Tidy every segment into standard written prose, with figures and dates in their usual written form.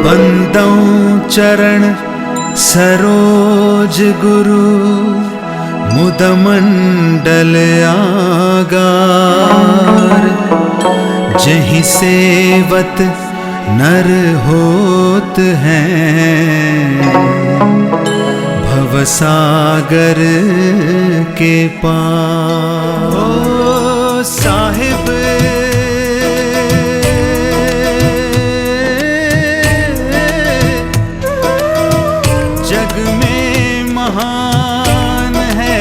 बंदों चरण सरोज गुरु मुद मंडल आगार। जहीं सेवत नर होत हैं भवसागर के पार। ओ साहिब जग में महान है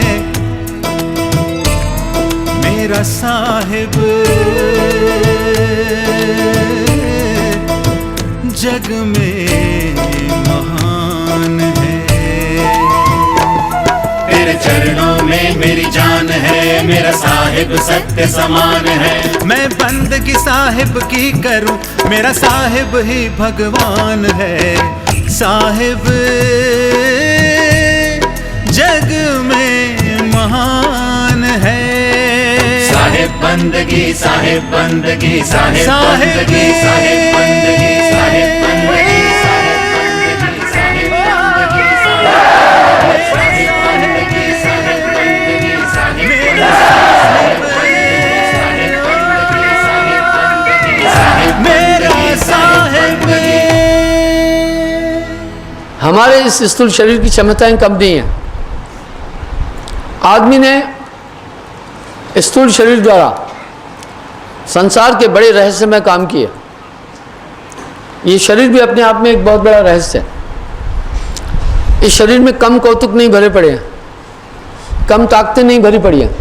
मेरा साहिब, जग में महान है। तेरे चरणों में मेरी जान है, मेरा साहिब सत्य समान है। मैं बंदगी साहिब की करूं, मेरा साहिब ही भगवान है। साहिब जग में महान है। साहिब बंदगी साहिब बंदगी साहिब बंदगी साहिब बंदगी साहिब बंदगी साहिब बंदगी साहिब बंदगी साहिब बंदगी साहिब मेरा साहिब। हमारे इस स्थूल शरीर की क्षमताएं कम नहीं हैं। आदमी ने स्थूल शरीर द्वारा संसार के बड़े रहस्यमय काम किए। ये शरीर भी अपने आप में एक बहुत बड़ा रहस्य है। इस शरीर में कम कौतुक नहीं भरे पड़े हैं, कम ताकतें नहीं भरी पड़ी हैं।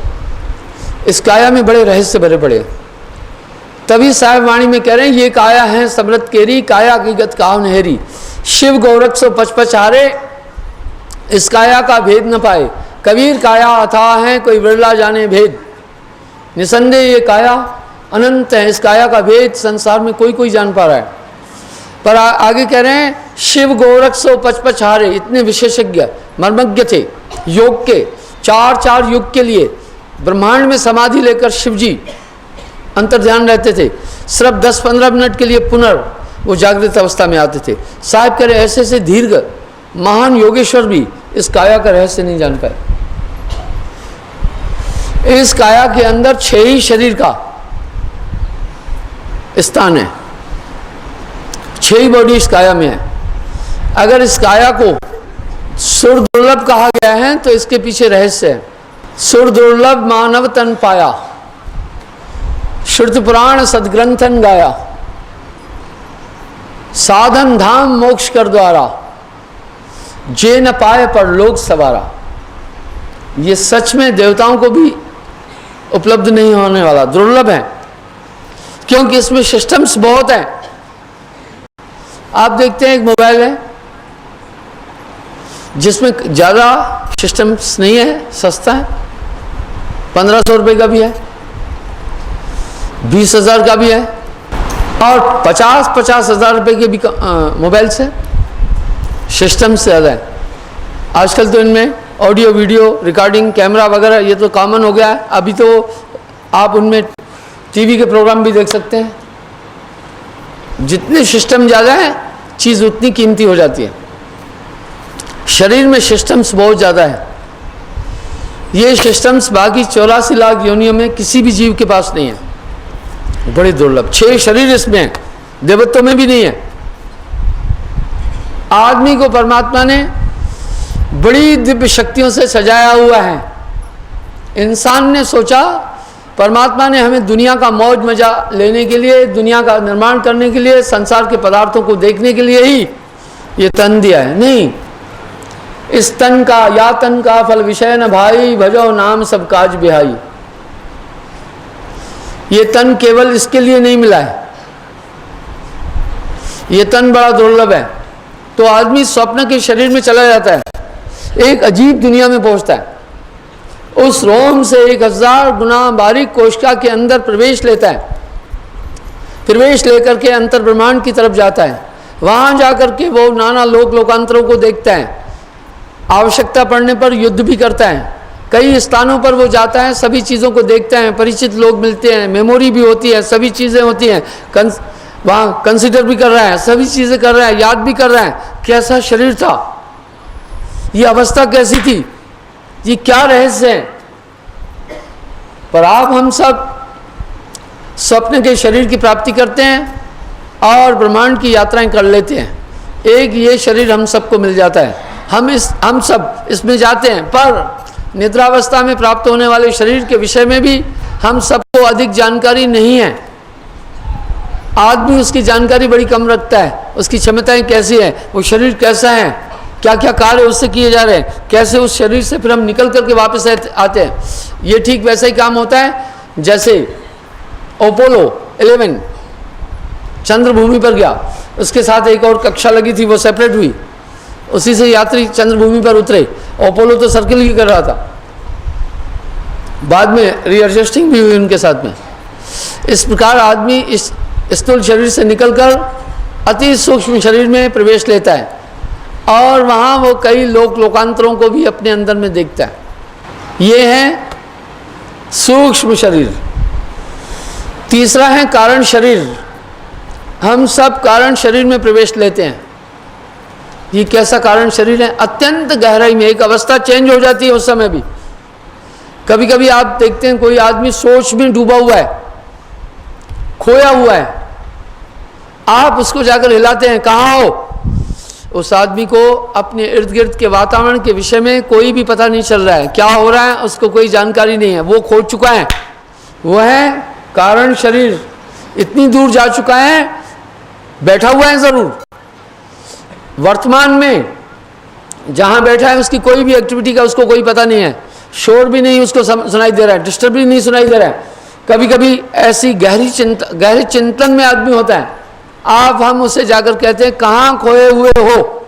इस काया में बड़े रहस्य भरे पड़े हैं। तभी साहिब वाणी में कह रहे हैं, ये काया है समृत केरी, काया की गत काव नहरी। शिव गोरख सो पचपच हारे, इस काया का भेद न पाए। कबीर काया अथाह है, कोई विरला जाने भेद। निसंदेह ये काया अनंत है, इस काया का भेद संसार में कोई कोई जान पा रहा है। पर आगे कह रहे हैं, शिव गोरख सो पचपच हारे। इतने विशेषज्ञ मर्मज्ञ थे योग के। चार युग के लिए ब्रह्मांड में समाधि लेकर शिव जी अंतर्ध्यान रहते थे। सिर्फ 10-15 मिनट के लिए पुनर् वो जागृत अवस्था में आते थे। साहिब कह रहे ऐसे से दीर्घ महान योगेश्वर भी इस काया का रहस्य नहीं जान पाए। इस काया के अंदर 6 ही शरीर का स्थान है, 6 ही बॉडी इस काया में है। अगर इस काया को सुर दुर्लभ कहा गया है तो इसके पीछे रहस्य है। सुर दुर्लभ मानव तन पाया, श्रुति पुराण सदग्रंथन गाया। साधन धाम मोक्ष कर द्वारा, जे न पाए पर लोक सवारा। ये सच में देवताओं को भी उपलब्ध नहीं होने वाला, दुर्लभ है, क्योंकि इसमें सिस्टम्स बहुत हैं। आप देखते हैं एक मोबाइल है जिसमें ज़्यादा सिस्टम्स नहीं है, सस्ता है, 1500 रुपये का भी है, 20,000 का भी है, और 50 हज़ार रुपये के भी मोबाइल से सिस्टम्स ज़्यादा है। आजकल तो इनमें ऑडियो वीडियो रिकॉर्डिंग कैमरा वगैरह ये तो कॉमन हो गया है। अभी तो आप उनमें टीवी के प्रोग्राम भी देख सकते हैं। जितने सिस्टम ज़्यादा है चीज़ उतनी कीमती हो जाती है। शरीर में सिस्टम्स बहुत ज़्यादा है। ये सिस्टम्स बाकी 84 लाख योनियों में किसी भी जीव के पास नहीं है, बड़े दुर्लभ। 6 शरीर इसमें है, देवत्वों में भी नहीं है। आदमी को परमात्मा ने बड़ी दिव्य शक्तियों से सजाया हुआ है। इंसान ने सोचा परमात्मा ने हमें दुनिया का मौज मजा लेने के लिए, दुनिया का निर्माण करने के लिए, संसार के पदार्थों को देखने के लिए ही ये तन दिया है। नहीं, इस तन का या तन का फल विषय न भाई, भजो नाम सब काज बिहाई। ये तन केवल इसके लिए नहीं मिला है, ये तन बड़ा दुर्लभ है। तो आदमी स्वप्न के शरीर में चला जाता है, एक अजीब दुनिया में पहुंचता है। उस रोम से 1000 गुना बारीक कोशिका के अंदर प्रवेश लेता है, प्रवेश लेकर के अंतर ब्रह्मांड की तरफ जाता है। वहां जाकर के वो नाना लोकांतरों को देखता है, आवश्यकता पड़ने पर युद्ध भी करता है, कई स्थानों पर वो जाता है, सभी चीज़ों को देखता है, परिचित लोग मिलते हैं, मेमोरी भी होती है, सभी चीज़ें होती हैं, वहाँ कंसिडर भी कर रहा है, सभी चीज़ें कर रहा है, याद भी कर रहा है कैसा शरीर था, ये अवस्था कैसी थी, ये क्या रहस्य है। पर आप हम सब स्वप्न के शरीर की प्राप्ति करते हैं और ब्रह्मांड की यात्राएं कर लेते हैं। एक ये शरीर हम सबको मिल जाता है, हम सब इसमें जाते हैं, पर निद्रावस्था में प्राप्त होने वाले शरीर के विषय में भी हम सबको अधिक जानकारी नहीं है। आदमी उसकी जानकारी बड़ी कम रखता है, उसकी क्षमताएं कैसी है, वो शरीर कैसा है, क्या क्या कार्य उससे किए जा रहे हैं, कैसे उस शरीर से फिर हम निकल करके वापस आते हैं। ये ठीक वैसा ही काम होता है जैसे अपोलो 11 चंद्रभूमि पर गया, उसके साथ एक और कक्षा लगी थी, वो सेपरेट हुई, उसी से यात्री चंद्रभूमि पर उतरे। अपोलो तो सर्किल ही कर रहा था, बाद में रीएडजस्टिंग भी हुई उनके साथ में। इस प्रकार आदमी इस स्थूल शरीर से निकलकर अति सूक्ष्म शरीर में प्रवेश लेता है और वहाँ वो कई लोकांतरों को भी अपने अंदर में देखता है। ये है सूक्ष्म शरीर। तीसरा है कारण शरीर। हम सब कारण शरीर में प्रवेश लेते हैं। ये कैसा कारण शरीर है? अत्यंत गहराई में एक अवस्था चेंज हो जाती है उस समय भी। कभी कभी आप देखते हैं कोई आदमी सोच में डूबा हुआ है, खोया हुआ है, आप उसको जाकर हिलाते हैं, कहाँ हो? उस आदमी को अपने इर्द गिर्द के वातावरण के विषय में कोई भी पता नहीं चल रहा है, क्या हो रहा है उसको कोई जानकारी नहीं है, वो खो चुका है। वो है कारण शरीर, इतनी दूर जा चुका है, बैठा हुआ है जरूर, वर्तमान में जहां बैठा है उसकी कोई भी एक्टिविटी का उसको कोई पता नहीं है, शोर भी नहीं उसको सुनाई दे रहा है, डिस्टर्ब भी नहीं सुनाई दे रहा है। कभी कभी ऐसी गहरी चिंतन में आदमी होता है, हम उससे जाकर कहते हैं कहाँ खोए हुए हो?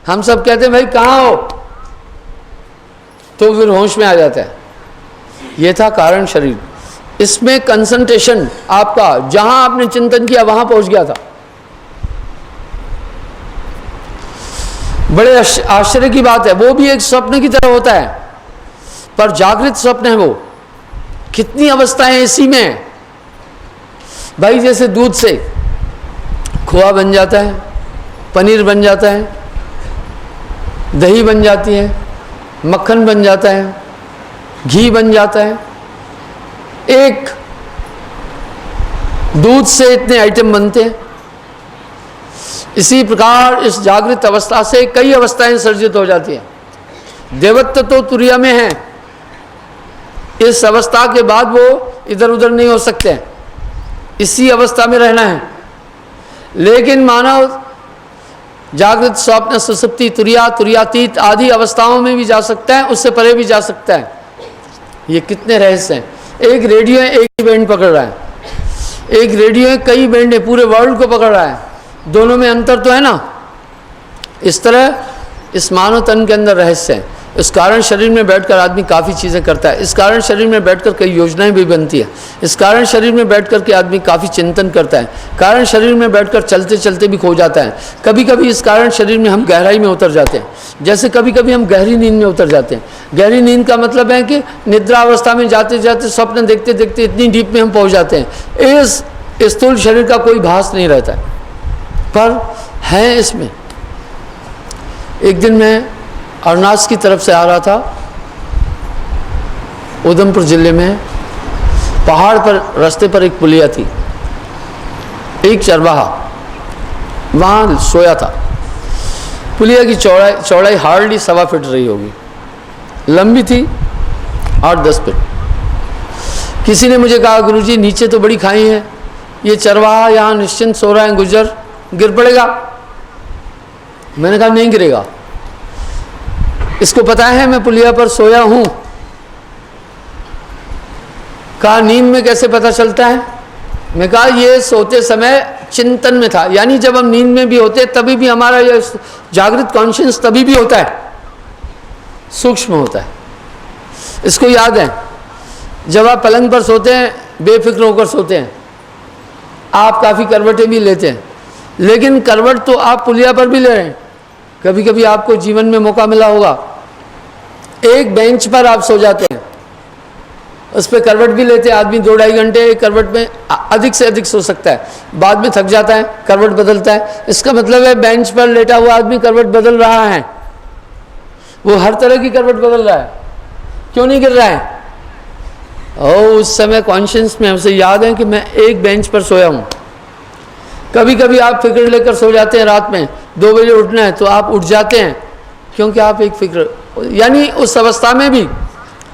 हम सब कहते हैं भाई कहाँ हो, तो फिर होश में आ जाता है। ये था कारण शरीर। इसमें कंसंट्रेशन आपका जहां आपने चिंतन किया वहां पहुंच गया था। बड़े आश्चर्य की बात है, वो भी एक स्वप्न की तरह होता है, पर जागृत स्वप्न है वो। कितनी अवस्थाएं इसी में भाई, जैसे दूध से खोआ बन जाता है, पनीर बन जाता है, दही बन जाती है, मक्खन बन जाता है, घी बन जाता है। एक दूध से इतने आइटम बनते हैं। इसी प्रकार इस जागृत अवस्था से कई अवस्थाएं सर्जित हो जाती हैं। देवत्व तो तुरिया में है, इस अवस्था के बाद वो इधर उधर नहीं हो सकते हैं, इसी अवस्था में रहना है। लेकिन मानव जागृत, स्वप्न, सुसुप्ति, तुरिया, तुरियातीत आदि अवस्थाओं में भी जा सकता है, उससे परे भी जा सकता है। ये कितने रहस्य हैं। एक रेडियो है, एक ही बैंड पकड़ रहा है, एक रेडियो है, कई बैंड है, पूरे वर्ल्ड को पकड़ रहा है, दोनों में अंतर तो है ना। इस तरह इस मानव तन के अंदर रहस्य है। इस कारण शरीर में बैठकर आदमी काफ़ी चीज़ें करता है। इस कारण शरीर में बैठकर कई योजनाएं भी बनती है। इस कारण शरीर में बैठकर के आदमी काफ़ी चिंतन करता है। कारण शरीर में बैठकर चलते चलते भी खो जाता है। कभी कभी इस कारण शरीर में हम गहराई में उतर जाते हैं, जैसे कभी कभी हम गहरी नींद में उतर जाते हैं। गहरी नींद का मतलब है कि निद्रा अवस्था में जाते जाते स्वप्न देखते देखते इतनी डीप में हम पहुँच जाते हैं। इस स्थूल शरीर का कोई भास नहीं रहता है, पर है इसमें। एक दिन मैं अरनास की तरफ से आ रहा था, उधमपुर जिले में पहाड़ पर रास्ते पर एक पुलिया थी, एक चरवाहा वहाँ सोया था। पुलिया की चौड़ाई हार्डली 1.25 फीट रही होगी, लंबी थी 8-10 फीट। किसी ने मुझे कहा, गुरुजी नीचे तो बड़ी खाई है, ये चरवाहा यहाँ निश्चिंत सो रहा है, गुजर गिर पड़ेगा। मैंने कहा नहीं गिरेगा, इसको पता है मैं पुलिया पर सोया हूं। कहा नींद में कैसे पता चलता है? मैं कहा ये सोते समय चिंतन में था, यानी जब हम नींद में भी होते तभी भी हमारा ये जागृत कॉन्शियस तभी भी होता है, सूक्ष्म होता है। इसको याद है, जब आप पलंग पर सोते हैं बेफिक्र होकर सोते हैं, आप काफ़ी करवटें भी लेते हैं, लेकिन करवट तो आप पुलिया पर भी ले रहे हैं। कभी कभी आपको जीवन में मौका मिला होगा, एक बेंच पर आप सो जाते हैं, उस पर करवट भी लेते हैं आदमी, 2-2.5 घंटे एक करवट में अधिक से अधिक सो सकता है, बाद में थक जाता है, करवट बदलता है। इसका मतलब है बेंच पर लेटा हुआ आदमी करवट बदल रहा है, वो हर तरह की करवट बदल रहा है, क्यों नहीं गिर रहा है? और उस समय कॉन्शियस में हमसे याद है कि मैं एक बेंच पर सोया हूँ। कभी कभी आप फिक्र लेकर सो जाते हैं, रात में 2 बजे उठना है तो आप उठ जाते हैं, क्योंकि आप एक फिक्र, यानी उस अवस्था में भी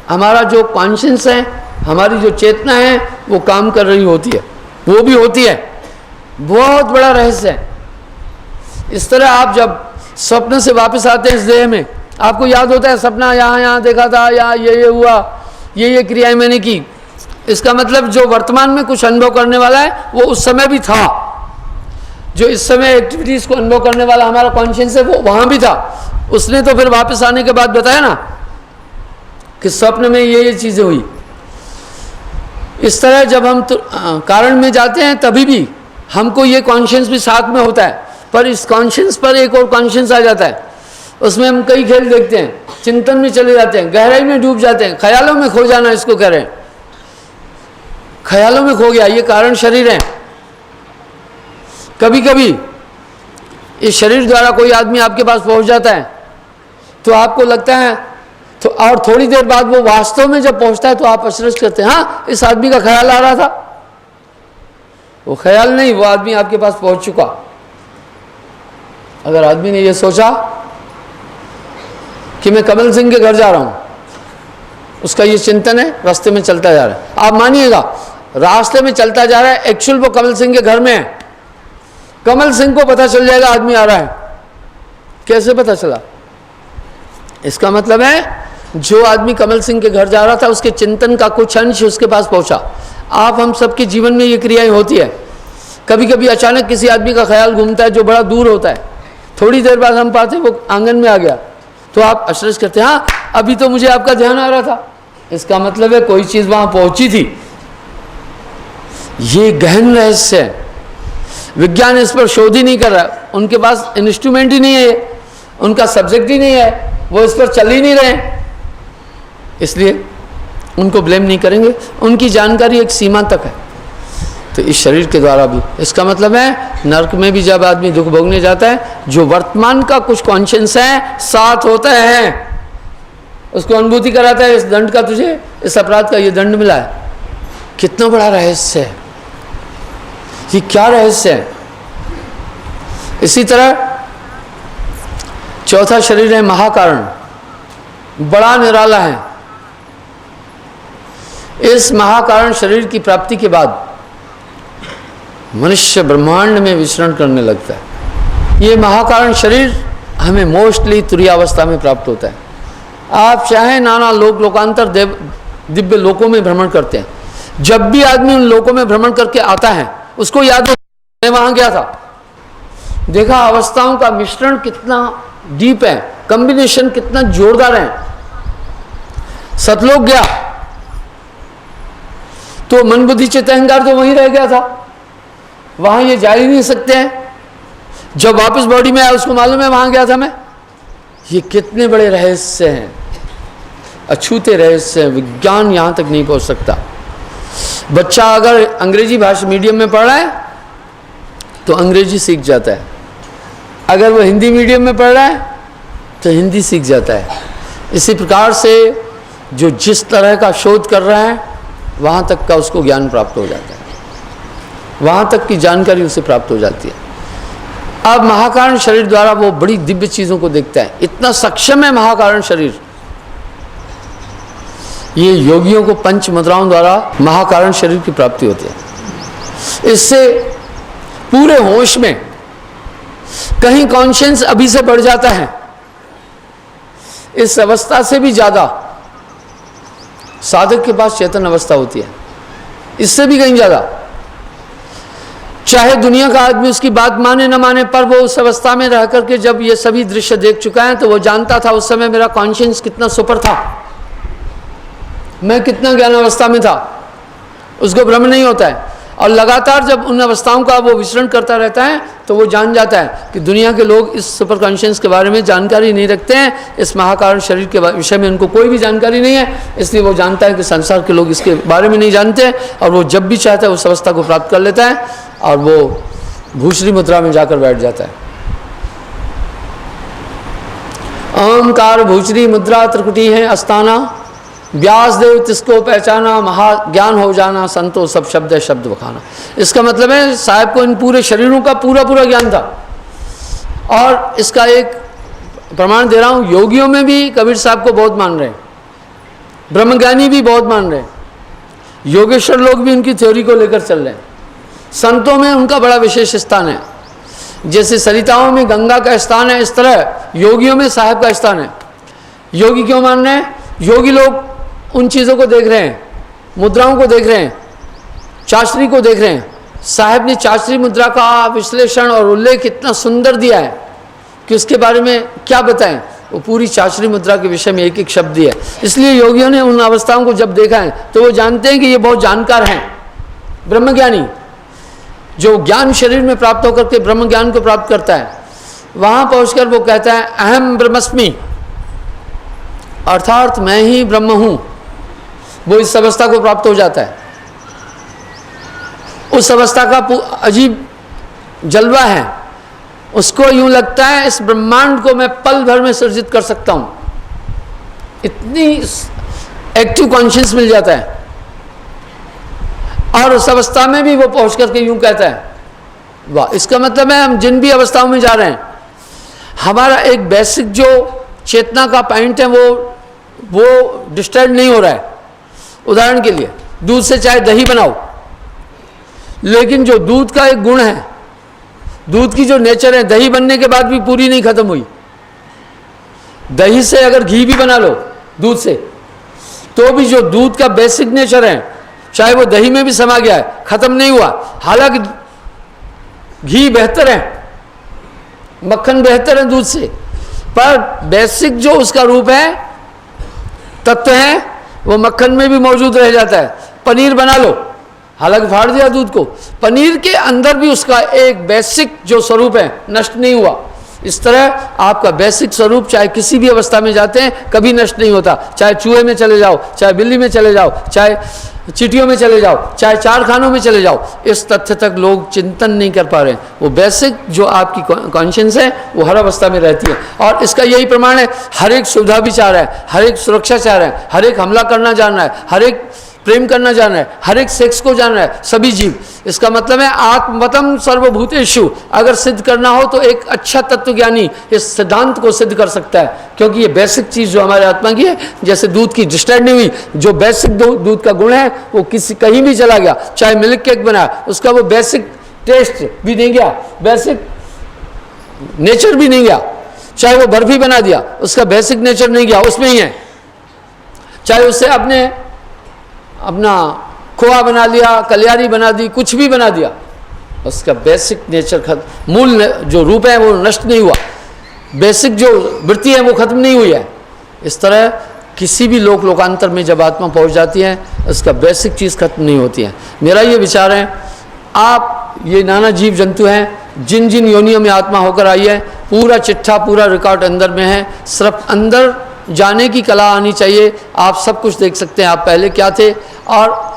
हमारा जो कॉन्शियस है, हमारी जो चेतना है वो काम कर रही होती है, वो भी होती है। बहुत बड़ा रहस्य है। इस तरह आप जब स्वप्न से वापस आते हैं इस देह में, आपको याद होता है सपना यहाँ देखा था, यहाँ ये हुआ, ये क्रियाएं मैंने की। इसका मतलब जो वर्तमान में कुछ अनुभव करने वाला है वो उस समय भी था, जो इस समय एक्टिविटीज को अनुभव करने वाला हमारा कॉन्शियस है वो वहां भी था। उसने तो फिर वापस आने के बाद बताया ना कि स्वप्न में ये चीजें हुई। इस तरह जब हम कारण में जाते हैं तभी भी हमको ये कॉन्शियस भी साथ में होता है, पर इस कॉन्शियस पर एक और कॉन्शियस आ जाता है, उसमें हम कई खेल देखते हैं, चिंतन में चले जाते हैं, गहराई में डूब जाते हैं, ख्यालों में खो जाना इसको कह रहे हैं। ख्यालों में खो गया, ये कारण शरीर है। कभी कभी इस शरीर द्वारा कोई आदमी आपके पास पहुंच जाता है तो आपको लगता है तो, और थोड़ी देर बाद वो वास्तव में जब पहुंचता है तो आप अचरज करते हैं, हाँ इस आदमी का ख्याल आ रहा था। वो ख्याल नहीं, वो आदमी आपके पास पहुंच चुका। अगर आदमी ने ये सोचा कि मैं कमल सिंह के घर जा रहा हूं, उसका ये चिंतन है, रास्ते में चलता जा रहा है, आप मानिएगा रास्ते में चलता जा रहा है, एक्चुअल वो कमल सिंह के घर में है। कमल सिंह को पता चल जाएगा आदमी आ रहा है, कैसे पता चला? इसका मतलब है जो आदमी कमल सिंह के घर जा रहा था उसके चिंतन का कुछ अंश उसके पास पहुंचा। आप हम सबके जीवन में ये क्रियाएं होती है। कभी कभी अचानक किसी आदमी का ख्याल घूमता है जो बड़ा दूर होता है, थोड़ी देर बाद हम पाते वो आंगन में आ गया, तो आप अचरज करते हैं, हाँ अभी तो मुझे आपका ध्यान आ रहा था। इसका मतलब है कोई चीज वहां पहुंची थी। ये गहन रहस्य है, विज्ञान इस पर शोध ही नहीं कर रहा, उनके पास इंस्ट्रूमेंट ही नहीं है, उनका सब्जेक्ट ही नहीं है, वो इस पर चल ही नहीं रहे, इसलिए उनको ब्लेम नहीं करेंगे। उनकी जानकारी एक सीमा तक है। तो इस शरीर के द्वारा भी, इसका मतलब है नरक में भी जब आदमी दुख भोगने जाता है, जो वर्तमान का कुछ कॉन्शियस है साथ होता है, उसको अनुभूति कराता है, इस दंड का तुझे, इस अपराध का ये दंड मिला है। कितना बड़ा रहस्य है, ये क्या रहस्य है। इसी तरह चौथा शरीर है महाकारण, बड़ा निराला है। इस महाकारण शरीर की प्राप्ति के बाद मनुष्य ब्रह्मांड में विचरण करने लगता है। ये महाकारण शरीर हमें मोस्टली तुरीयावस्था में प्राप्त होता है। आप चाहे नाना लोकांतर दिव्य लोकों में भ्रमण करते हैं, जब भी आदमी उन लोकों में भ्रमण करके आता है उसको याद हो मैं वहां गया था, देखा अवस्थाओं का मिश्रण कितना डीप है, कॉम्बिनेशन कितना जोरदार है। सतलोक गया तो मन बुद्धि चित्त अहंकार तो वहीं रह गया था, वहां ये जा ही नहीं सकते हैं। जब वापस बॉडी में आया उसको मालूम है वहां गया था मैं। ये कितने बड़े रहस्य हैं, अछूते रहस्य हैं, विज्ञान यहां तक नहीं पहुंच सकता। बच्चा अगर अंग्रेजी भाषा मीडियम में पढ़ रहा है तो अंग्रेजी सीख जाता है, अगर वो हिंदी मीडियम में पढ़ रहा है तो हिंदी सीख जाता है। इसी प्रकार से जो जिस तरह का शोध कर रहा है वहाँ तक का उसको ज्ञान प्राप्त हो जाता है, वहाँ तक की जानकारी उसे प्राप्त हो जाती है। अब महाकारण शरीर द्वारा वो बड़ी दिव्य चीज़ों को देखता है, इतना सक्षम है महाकारण शरीर। ये योगियों को पंच मुद्राओं द्वारा महाकारण शरीर की प्राप्ति होती है। इससे पूरे होश में कहीं कॉन्शियस अभी से बढ़ जाता है, इस अवस्था से भी ज्यादा साधक के पास चेतन अवस्था होती है, इससे भी कहीं ज्यादा। चाहे दुनिया का आदमी उसकी बात माने न माने, पर वो उस अवस्था में रह करके जब ये सभी दृश्य देख चुका है तो वो जानता था उस समय मेरा कॉन्शियस कितना सुपर था, मैं कितना ज्ञान अवस्था में था, उसको भ्रम नहीं होता है। और लगातार जब उन अवस्थाओं का वो विचरण करता रहता है तो वो जान जाता है कि दुनिया के लोग इस सुपर कॉन्शियस के बारे में जानकारी नहीं रखते हैं, इस महाकारण शरीर के विषय में उनको कोई भी जानकारी नहीं है, इसलिए वो जानता है कि संसार के लोग इसके बारे में नहीं जानते, और वो जब भी चाहता है उस अवस्था को प्राप्त कर लेता है और वो भूसरी मुद्रा में जाकर बैठ जाता है। अहंकार भूसरी मुद्रा त्रिकुटी है अस्ताना, व्यासदेव तिसको पहचाना, महाज्ञान हो जाना, संतो सब शब्द है शब्द बखाना। इसका मतलब है साहब को इन पूरे शरीरों का पूरा पूरा ज्ञान था। और इसका एक प्रमाण दे रहा हूँ, योगियों में भी कबीर साहब को बहुत मान रहे हैं, ब्रह्मज्ञानी भी बहुत मान रहे हैं, योगेश्वर लोग भी उनकी थ्योरी को लेकर चल रहे हैं। संतों में उनका बड़ा विशेष स्थान है, जैसे सरिताओं में गंगा का स्थान है, इस तरह योगियों में साहब का स्थान है। योगी क्यों मान रहे हैं? योगी लोग उन चीज़ों को देख रहे हैं, मुद्राओं को देख रहे हैं, चाचरी को देख रहे हैं। साहब ने चाचरी मुद्रा का विश्लेषण और उल्लेख इतना सुंदर दिया है कि उसके बारे में क्या बताएं। वो पूरी चाचरी मुद्रा के विषय में एक एक शब्द दिया है। इसलिए योगियों ने उन अवस्थाओं को जब देखा है तो वो जानते हैं कि ये बहुत जानकार हैं, ब्रह्मज्ञानी। जो ज्ञान शरीर में प्राप्त होकर के ब्रह्म ज्ञान को प्राप्त करता है, वहाँ पहुँचकर वो कहता है अहम ब्रह्मस्मि, अर्थात मैं ही ब्रह्म हूँ। वो इस अवस्था को प्राप्त हो जाता है। उस अवस्था का अजीब जलवा है, उसको यूं लगता है इस ब्रह्मांड को मैं पल भर में सृजित कर सकता हूँ, इतनी एक्टिव कॉन्शियस मिल जाता है। और उस अवस्था में भी वो पहुँच करके यूं कहता है वाह। इसका मतलब है हम जिन भी अवस्थाओं में जा रहे हैं, हमारा एक बेसिक जो चेतना का पॉइंट है वो डिस्टर्ब नहीं हो रहा है। उदाहरण के लिए दूध से चाहे दही बनाओ, लेकिन जो दूध का एक गुण है, दूध की जो नेचर है, दही बनने के बाद भी पूरी नहीं खत्म हुई। दही से अगर घी भी बना लो दूध से, तो भी जो दूध का बेसिक नेचर है, चाहे वो दही में भी समा गया है, खत्म नहीं हुआ। हालांकि घी बेहतर है, मक्खन बेहतर है दूध से, पर बेसिक जो उसका रूप है, तत्व है, वो मक्खन में भी मौजूद रह जाता है। पनीर बना लो, हालांकि फाड़ दिया दूध को, पनीर के अंदर भी उसका एक बेसिक जो स्वरूप है नष्ट नहीं हुआ। इस तरह आपका बेसिक स्वरूप चाहे किसी भी अवस्था में जाते हैं कभी नष्ट नहीं होता। चाहे चूहे में चले जाओ, चाहे बिल्ली में चले जाओ, चाहे चींटियों में चले जाओ, चाहे चार खानों में चले जाओ, इस तथ्य तक लोग चिंतन नहीं कर पा रहे हैं। वो बेसिक जो आपकी कॉन्शियस है वो हर अवस्था में रहती है। और इसका यही प्रमाण है, हर एक सुविधा भी चाह रहा है, हर एक सुरक्षा चाह रहा है, हर एक हमला करना जान रहा है, हर एक प्रेम करना जान रहा है, हर एक सेक्स को जान रहा है, सभी जीव। इसका मतलब है आत्मतम सर्वभूतेषु अगर सिद्ध करना हो तो एक अच्छा तत्वज्ञानी इस सिद्धांत को सिद्ध कर सकता है, क्योंकि ये बेसिक चीज़ जो हमारे आत्मा की है, जैसे दूध की डिस्टर्ब नहीं हुई, जो बेसिक दूध का गुण है वो किसी कहीं भी चला गया। चाहे मिल्क केक बनाया, उसका वो बेसिक टेस्ट भी नहीं गया, बेसिक नेचर भी नहीं गया। चाहे वो बर्फी बना दिया, उसका बेसिक नेचर नहीं गया, उसमें ही है। चाहे उससे आपने अपना खोआ बना लिया, कलियारी बना दी, कुछ भी बना दिया, उसका बेसिक नेचर खत्म, मूल जो रूप है वो नष्ट नहीं हुआ, बेसिक जो वृत्ति है वो खत्म नहीं हुई है। इस तरह किसी भी लोकांतर में जब आत्मा पहुंच जाती है, उसका बेसिक चीज़ खत्म नहीं होती है। मेरा ये विचार है, आप ये नाना जीव जंतु हैं, जिन जिन योनियों में आत्मा होकर आई है, पूरा चिट्ठा पूरा रिकॉर्ड अंदर में है। सिर्फ अंदर जाने की कला आनी चाहिए, आप सब कुछ देख सकते हैं आप पहले क्या थे। और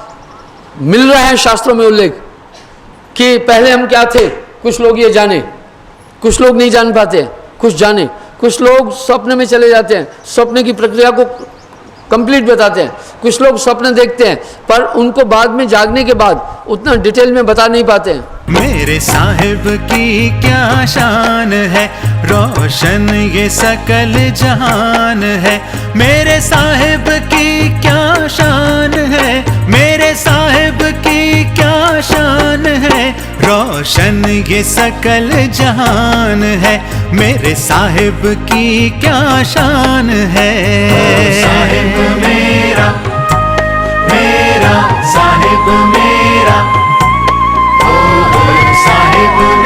मिल रहा है शास्त्रों में उल्लेख कि पहले हम क्या थे। कुछ लोग ये जाने, कुछ लोग नहीं जान पाते, कुछ जाने, कुछ लोग स्वप्न में चले जाते हैं, स्वप्न की प्रक्रिया को कंप्लीट बताते हैं, कुछ लोग स्वप्न देखते हैं पर उनको बाद में जागने के बाद उतना डिटेल में बता नहीं पाते हैं। मेरे साहिब की क्या शान है, रोशन ये सकल जहान है। मेरे साहिब की क्या शान है, मेरे साहिब की क्या शान है, रोशन ये सकल जहान है। मेरे साहिब की क्या शान है। साहिब मेरा, मेरा साहिब मेरा, साहिब